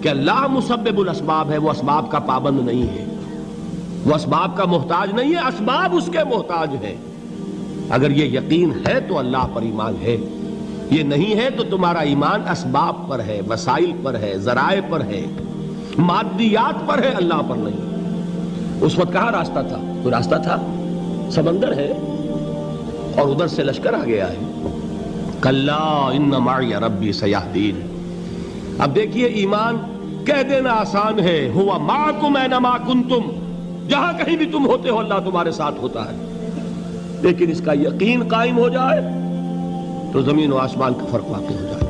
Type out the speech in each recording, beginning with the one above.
کہ اللہ مسبب الاسباب ہے، وہ اسباب کا پابند نہیں ہے، وہ اسباب کا محتاج نہیں ہے، اسباب اس کے محتاج ہیں۔ اگر یہ یقین ہے تو اللہ پر ایمان ہے، یہ نہیں ہے تو تمہارا ایمان اسباب پر ہے، وسائل پر ہے، ذرائع پر ہے، مادیات پر ہے، اللہ پر نہیں۔ اس وقت کہاں راستہ تھا؟ کوئی راستہ تھا؟ سمندر ہے اور ادھر سے لشکر آ گیا ہے۔ کلا ان معی ربی سیہدین۔ اب دیکھیے ایمان کہہ دینا آسان ہے، ہوا معکم اینما کنتم، جہاں کہیں بھی تم ہوتے ہو اللہ تمہارے ساتھ ہوتا ہے، لیکن اس کا یقین قائم ہو جائے تو زمین و آسمان کا فرق واقع ہو جائے۔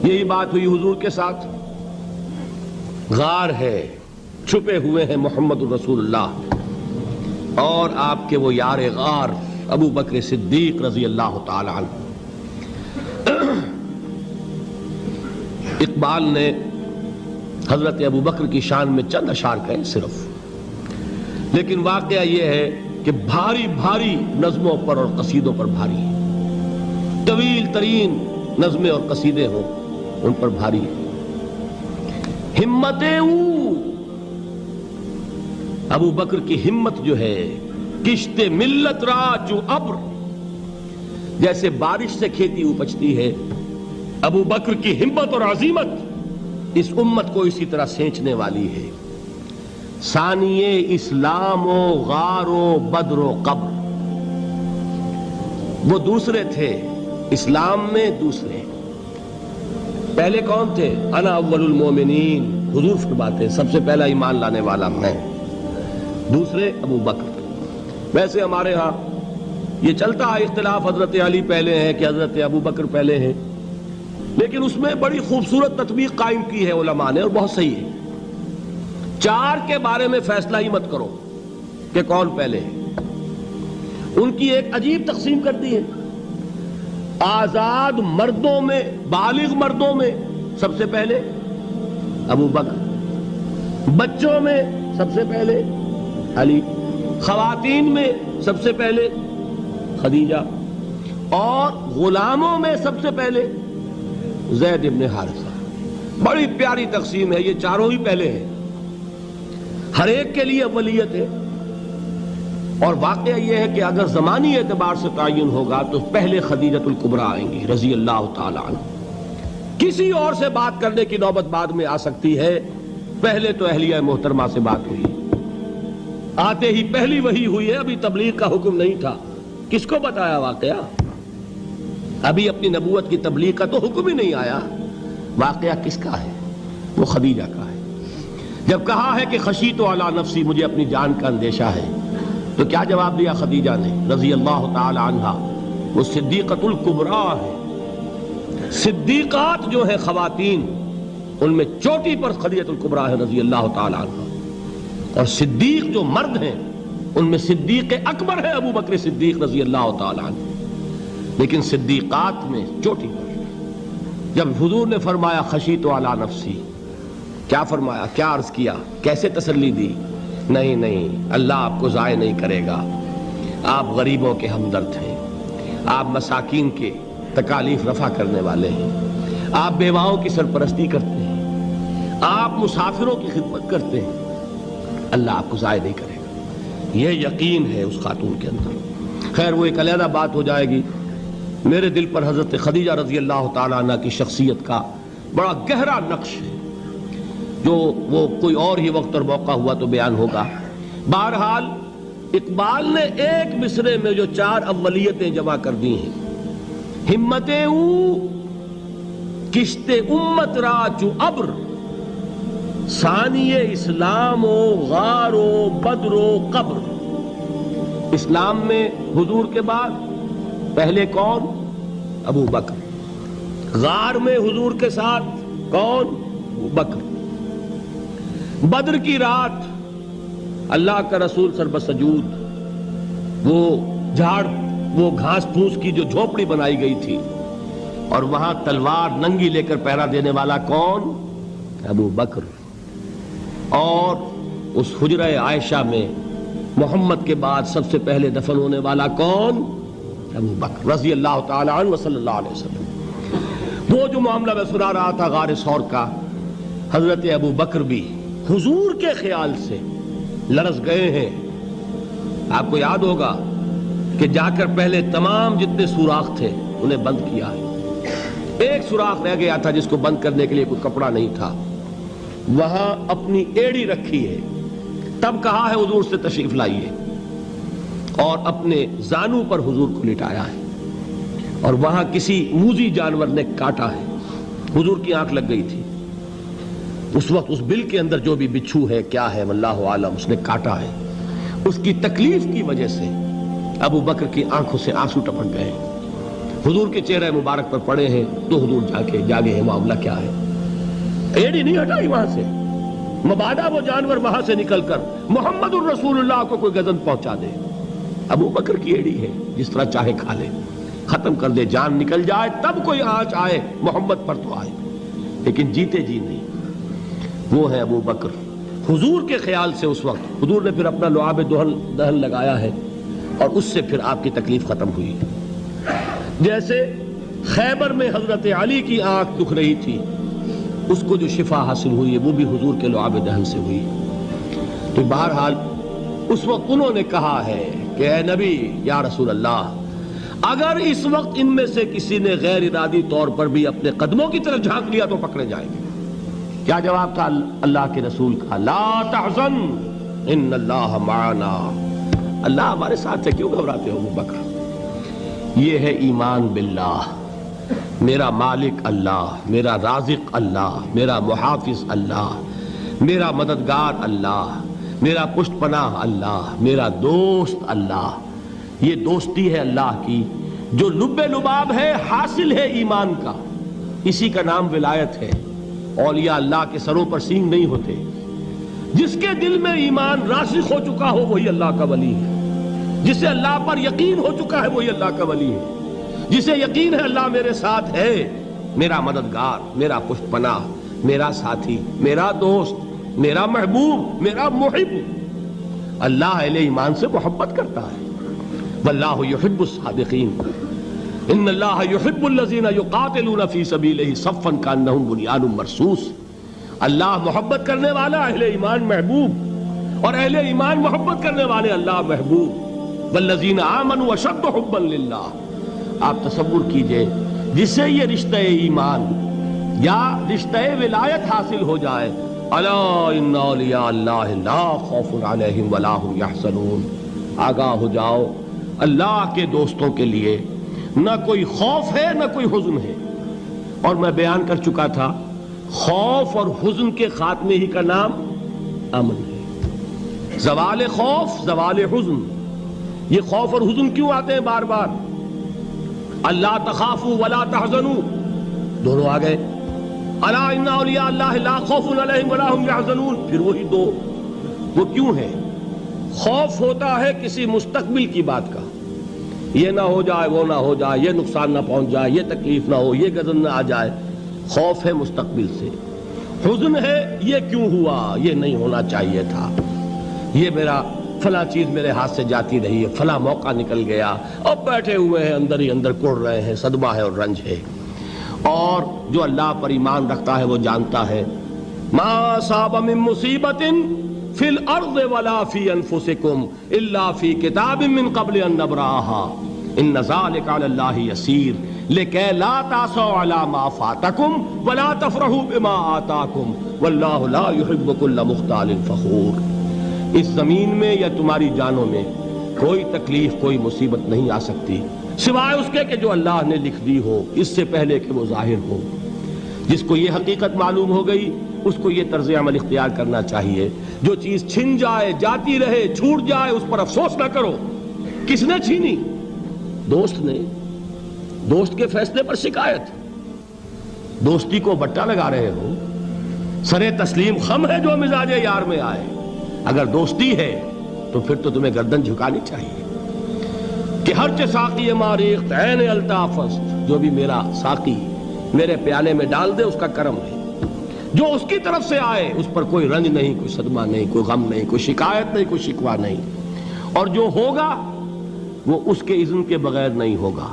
یہی بات ہوئی حضور کے ساتھ۔ غار ہے، چھپے ہوئے ہیں محمد الرسول اللہ اور آپ کے وہ یار غار ابو بکر صدیق رضی اللہ تعالی عنہ۔ اقبال نے حضرت ابو بکر کی شان میں چند اشعار کہے صرف، لیکن واقعہ یہ ہے کہ بھاری بھاری نظموں پر اور قصیدوں پر بھاری ہے، طویل ترین نظمیں اور قصیدے ہوں ان پر بھاری ہے۔ ہمتیں ابو بکر کی ہمت جو ہے، کشت ملت را جو ابر، جیسے بارش سے کھیتی اپجتی ہے، ابو بکر کی ہمت اور عزیمت اس امت کو اسی طرح سینچنے والی ہے۔ ثانیے اسلام و غار و بدر و قبر، وہ دوسرے تھے اسلام میں، دوسرے پہلے کون تھے؟ انا اول المومنین، حضور فرماتے ہیں سب سے پہلا ایمان لانے والا میں، دوسرے ابو بکر۔ ویسے ہمارے ہاں یہ چلتا ہے اختلاف، حضرت علی پہلے ہیں کہ حضرت ابو بکر پہلے ہیں، لیکن اس میں بڑی خوبصورت تطبیق قائم کی ہے علماء نے اور بہت صحیح ہے۔ چار کے بارے میں فیصلہ ہی مت کرو کہ کون پہلے ہے، ان کی ایک عجیب تقسیم کر دی ہے۔ آزاد مردوں میں، بالغ مردوں میں سب سے پہلے ابو بکر، بچوں میں سب سے پہلے علی، خواتین میں سب سے پہلے خدیجہ، اور غلاموں میں سب سے پہلے زید ابن حارثہ۔ بڑی پیاری تقسیم ہے، یہ چاروں ہی پہلے ہیں، ہر ایک کے لیے اولیت ہے۔ اور واقعہ یہ ہے کہ اگر زمانی اعتبار سے تعین ہوگا تو پہلے خدیجۃ الکبریٰ آئیں گی رضی اللہ تعالی عنہ، کسی اور سے بات کرنے کی نوبت بعد میں آ سکتی ہے، پہلے تو اہلیہ محترمہ سے بات ہوئی، آتے ہی پہلی وحی ہوئی ہے، ابھی تبلیغ کا حکم نہیں تھا۔ کس کو بتایا واقعہ؟ ابھی اپنی نبوت کی تبلیغ کا تو حکم ہی نہیں آیا۔ واقعہ کس کا ہے؟ وہ خدیجہ کا ہے۔ جب کہا ہے کہ خشیت علی نفسی، مجھے اپنی جان کا اندیشہ ہے، تو کیا جواب دیا خدیجہ نے رضی اللہ تعالی عنہا؟ وہ صدیقۃ الکبریٰ ہے۔ صدیقات جو ہیں خواتین، ان میں چوٹی پر خدیجۃ الکبریٰ ہے رضی اللہ تعالی عنہا، اور صدیق جو مرد ہیں ان میں صدیق اکبر ہے ابو بکر صدیق رضی اللہ تعالی عنہ، لیکن صدیقات میں چوٹی پر۔ جب حضور نے فرمایا خشیت علی نفسی، کیا فرمایا؟ کیا عرض کیا؟ کیسے تسلی دی؟ نہیں نہیں، اللہ آپ کو ضائع نہیں کرے گا، آپ غریبوں کے ہمدرد ہیں، آپ مساکین کے تکالیف رفع کرنے والے ہیں، آپ بیواؤں کی سرپرستی کرتے ہیں، آپ مسافروں کی خدمت کرتے ہیں، اللہ آپ کو ضائع نہیں کرے گا۔ یہ یقین ہے اس خاتون کے اندر۔ خیر وہ ایک علیحدہ بات ہو جائے گی۔ میرے دل پر حضرت خدیجہ رضی اللہ تعالیٰ عنہ کی شخصیت کا بڑا گہرا نقش ہے، جو وہ کوئی اور ہی وقت اور موقع ہوا تو بیان ہوگا۔ بہرحال اقبال نے ایک مصرے میں جو چار اولیتیں جمع کر دی ہیں، ہمتیں کشت امت را چو ابر، ثانی اسلام و غار و بدر و قبر۔ اسلام میں حضور کے بعد پہلے کون؟ ابو بکر۔ غار میں حضور کے ساتھ کون؟ ابو بکر۔ بدر کی رات اللہ کا رسول سربسجود، وہ جھاڑ، وہ گھاس پھوس کی جو جھوپڑی بنائی گئی تھی، اور وہاں تلوار ننگی لے کر پہرا دینے والا کون؟ ابو بکر۔ اور اس حجرہ عائشہ میں محمد کے بعد سب سے پہلے دفن ہونے والا کون؟ ابو بکر رضی اللہ تعالی عنہ صلی اللہ علیہ وسلم۔ وہ جو معاملہ میں سنا رہا تھا غار ثور کا، حضرت ابو بکر بھی حضور کے خیال سے لرز گئے ہیں. آپ کو یاد ہوگا کہ جا کر پہلے تمام جتنے سوراخ تھے انہیں بند کیا ہے. ایک سوراخ رہ گیا تھا جس کو بند کرنے کے لیے کوئی کپڑا نہیں تھا. وہاں اپنی ایڑی رکھی ہے. تب کہا ہے حضور سے تشریف لائیے, اور اپنے زانو پر حضور کو لٹایا ہے. اور وہاں کسی موذی جانور نے کاٹا ہے. حضور کی آنکھ لگ گئی تھی. اس وقت اس بل کے اندر جو بھی بچھو ہے کیا ہے واللہ عالم, اس نے کاٹا ہے. اس کی تکلیف کی وجہ سے ابو بکر کی آنکھوں سے آنسو ٹپک گئے. حضور کے چہرے مبارک پر پڑے ہیں تو حضور جاگے ہیں معاملہ کیا ہے. ایڑی نہیں ہٹائی وہاں سے, مبادا وہ جانور وہاں سے نکل کر محمد الرسول اللہ کو کوئی گزن پہنچا دے. ابو بکر کی ایڑی ہے, جس طرح چاہے کھا لے, ختم کر دے, جان نکل جائے تب کوئی آنچ آئے محمد پر تو آئے, لیکن جیتے جی نہیں. وہ ہے ابو بکر. حضور کے خیال سے اس وقت حضور نے پھر اپنا لعاب دہن لگایا ہے, اور اس سے پھر آپ کی تکلیف ختم ہوئی. جیسے خیبر میں حضرت علی کی آنکھ دکھ رہی تھی, اس کو جو شفا حاصل ہوئی ہے وہ بھی حضور کے لعاب دہن سے ہوئی. تو بہرحال اس وقت انہوں نے کہا ہے کہ اے نبی یا رسول اللہ, اگر اس وقت ان میں سے کسی نے غیر ارادی طور پر بھی اپنے قدموں کی طرف جھانک لیا تو پکڑے جائیں گے. کیا جواب تھا اللہ کے رسول کا؟ لا تحزن ان اللہ معنا, اللہ ہمارے ساتھ ہے, کیوں گھبراتے ہو ابو بکر. یہ ہے ایمان باللہ, میرا مالک اللہ, میرا رازق اللہ, میرا محافظ اللہ, میرا مددگار اللہ, میرا پشت پناہ اللہ, میرا دوست اللہ. یہ دوستی ہے اللہ کی جو لب لباب ہے, حاصل ہے ایمان کا. اسی کا نام ولایت ہے. اولیاء اللہ کے سروں پر سینگ نہیں ہوتے. جس کے دل میں ایمان راسخ ہو چکا ہو وہی اللہ کا ولی ہے. جسے اللہ پر یقین ہو چکا ہے وہی اللہ کا ولی ہے. جسے یقین ہے اللہ میرے ساتھ ہے, میرا مددگار, میرا پشت پناہ, میرا ساتھی, میرا دوست, میرا محبوب, میرا محب. اللہ اہل ایمان سے محبت کرتا ہے. واللہ یحب الصادقین, ان اللہ یحب الذین یقاتلون فی سبیلہ صفا کانہم بنیان مرصوص. اللہ محبت کرنے والا, اہل ایمان محبوب, اور اہل ایمان محبت کرنے والے اللہ محبوب. والذین آمنوا اشد حبا للہ. آپ تصور کیجئے جسے یہ رشتہ ایمان یا رشتہ ولایت حاصل ہو جائے, الا ان اولیاء اللہ لا خوف علیہم ولا هم یحزنون. آگاہ ہو جاؤ, اللہ کے دوستوں کے لیے نہ کوئی خوف ہے نہ کوئی حزن ہے. اور میں بیان کر چکا تھا, خوف اور حزن کے خاتمے ہی کا نام امن ہے. زوال خوف, زوال حزن. یہ خوف اور حزن کیوں آتے ہیں بار بار؟ اللہ تخافوا ولا تحزنوا, دونوں آ گئے. الا ان اولیاء اللہ لا خوف علیہم ولا هم یحزنون, پھر وہی دو. وہ کیوں ہے؟ خوف ہوتا ہے کسی مستقبل کی بات کا, یہ نہ ہو جائے, وہ نہ ہو جائے, یہ نقصان نہ پہنچ جائے, یہ تکلیف نہ ہو, یہ غضب نہ آ جائے. خوف ہے مستقبل سے. حزن ہے یہ کیوں ہوا, یہ نہیں ہونا چاہیے تھا, یہ میرا فلاں چیز میرے ہاتھ سے جاتی رہی ہے, فلاں موقع نکل گیا, اب بیٹھے ہوئے ہیں اندر ہی اندر کڑ رہے ہیں, صدمہ ہے اور رنج ہے. اور جو اللہ پر ایمان رکھتا ہے وہ جانتا ہے ما اصاب من مصیبت فی الارض ولا فی انفسکم الا فی کتاب من قبل ان نبرأها ان ذلک علی اللہ یسیر لکی لا تعصوا علی ما فاتکم ولا تفرحوا بما آتاکم واللہ لا يحب كل مختال فخور. اس زمین میں یا تمہاری جانوں میں کوئی تکلیف, کوئی مصیبت نہیں آ سکتی سوائے اس کے کہ جو اللہ نے لکھ دی ہو, اس سے پہلے کہ وہ ظاہر ہو. جس کو یہ حقیقت معلوم ہو گئی اس کو یہ طرز عمل اختیار کرنا چاہیے. جو چیز چھن جائے, جاتی رہے, چھوٹ جائے, اس پر افسوس نہ کرو. کس نے چھینی؟ دوست نے. دوست کے فیصلے پر شکایت. دوستی کو بٹا لگا رہے ہو, سرے تسلیم خم ہے جو مزاج یار میں آئے. اگر دوستی ہے تو پھر تو تمہیں گردن جھکانی چاہیے کہ ہر چہ ساقی ماریخت عین الطافست, جو بھی میرا ساقی میرے پیالے میں ڈال دے اس کا کرم ہے. جو اس کی طرف سے آئے اس پر کوئی رنج نہیں, کوئی صدمہ نہیں, کوئی غم نہیں, کوئی شکایت نہیں, کوئی شکوہ نہیں. اور جو ہوگا وہ اس کے اذن کے بغیر نہیں ہوگا,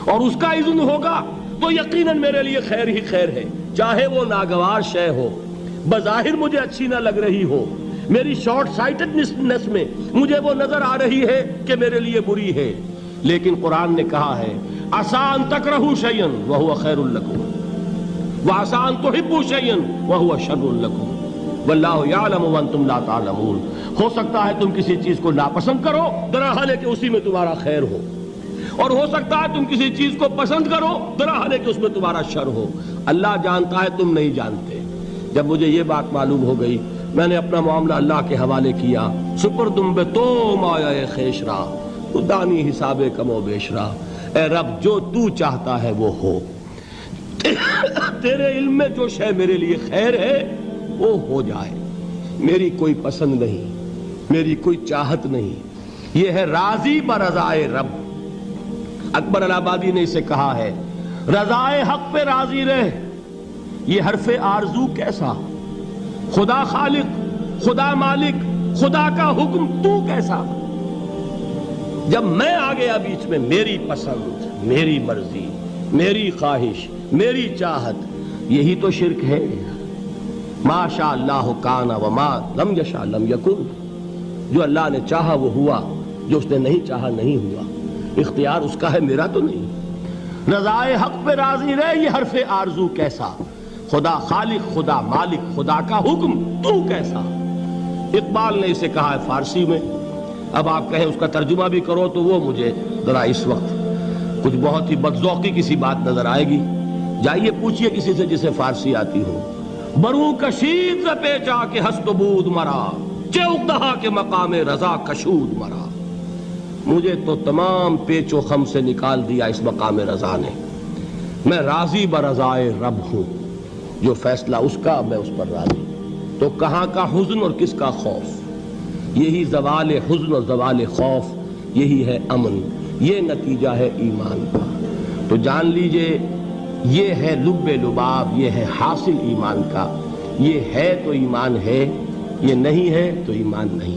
اور اس کا اذن ہوگا تو یقیناً میرے لیے خیر ہی خیر ہے, چاہے وہ ناگوار شے ہو, بظاہر مجھے اچھی نہ لگ رہی ہو، میری شارٹ سائٹڈنس میں مجھے وہ نظر آ رہی ہے کہ میرے لیے بری ہے، لیکن قرآن نے کہا ہے عَسَىٰ أَن تَكْرَهُوا شَيْئًا وَهُوَ خَيْرٌ لَكُمْ وَعَسَىٰ أَن تُحِبُّوا شَيْئًا وَهُوَ شَرٌّ لَكُمْ وَاللَّهُ يَعْلَمُ وَأَنتُمْ لَا تَعْلَمُونَ۔ ہو سکتا ہے تم کسی چیز کو ناپسند کرو درحال کہ اسی میں تمہارا خیر ہو، اور ہو سکتا ہے تم کسی چیز کو پسند کرو درحال کہ اس میں تمہارا شر ہو۔ اللہ جانتا ہے، تم نہیں جانتے۔ جب مجھے یہ بات معلوم ہو گئی، میں نے اپنا معاملہ اللہ کے حوالے کیا۔ سپردم بے تو مایا خیش را تو دانی حساب کم و بیش را۔ اے رب، جو تو چاہتا ہے وہ ہو، تیرے علم میں جو شے میرے لیے خیر ہے وہ ہو جائے، میری کوئی پسند نہیں، میری کوئی چاہت نہیں، یہ ہے راضی برضائے رب۔ اکبر الہ آبادی نے اسے کہا ہے رضائے حق پہ راضی رہ، یہ حرف آرزو کیسا، خدا خالق، خدا مالک، خدا کا حکم تو کیسا۔ جب میں آ گیا بیچ میں، میری پسند، میری مرضی، میری خواہش، میری چاہت، یہی تو شرک ہے۔ ما شاء اللہ کان وما لم یشاء لم یکن، جو اللہ نے چاہا وہ ہوا، جو اس نے نہیں چاہا نہیں ہوا، اختیار اس کا ہے، میرا تو نہیں۔ رضائے حق پہ راضی رہے، یہ حرف آرزو کیسا، خدا خالق، خدا مالک، خدا کا حکم تو کیسا۔ اقبال نے اسے کہا ہے فارسی میں، اب آپ کہیں اس کا ترجمہ بھی کرو تو وہ مجھے ذرا اس وقت کچھ بہت ہی بدذوقی کسی بات نظر آئے گی۔ جائیے پوچھئے کسی سے جسے فارسی آتی ہو، بروں کشید ز پیچا کے ہست و بود مرا، چے اقدہا کے مقام رضا کشود مرا۔ مجھے تو تمام پیچ و خم سے نکال دیا اس مقام رضا نے، میں راضی برضائے رب ہوں، جو فیصلہ اس کا میں اس پر راضی۔ تو کہاں کا حزن اور کس کا خوف، یہی زوال حزن اور زوال خوف، یہی ہے امن، یہ نتیجہ ہے ایمان کا۔ تو جان لیجئے یہ ہے لب لباب، یہ ہے حاصل ایمان کا۔ یہ ہے تو ایمان ہے، یہ نہیں ہے تو ایمان نہیں۔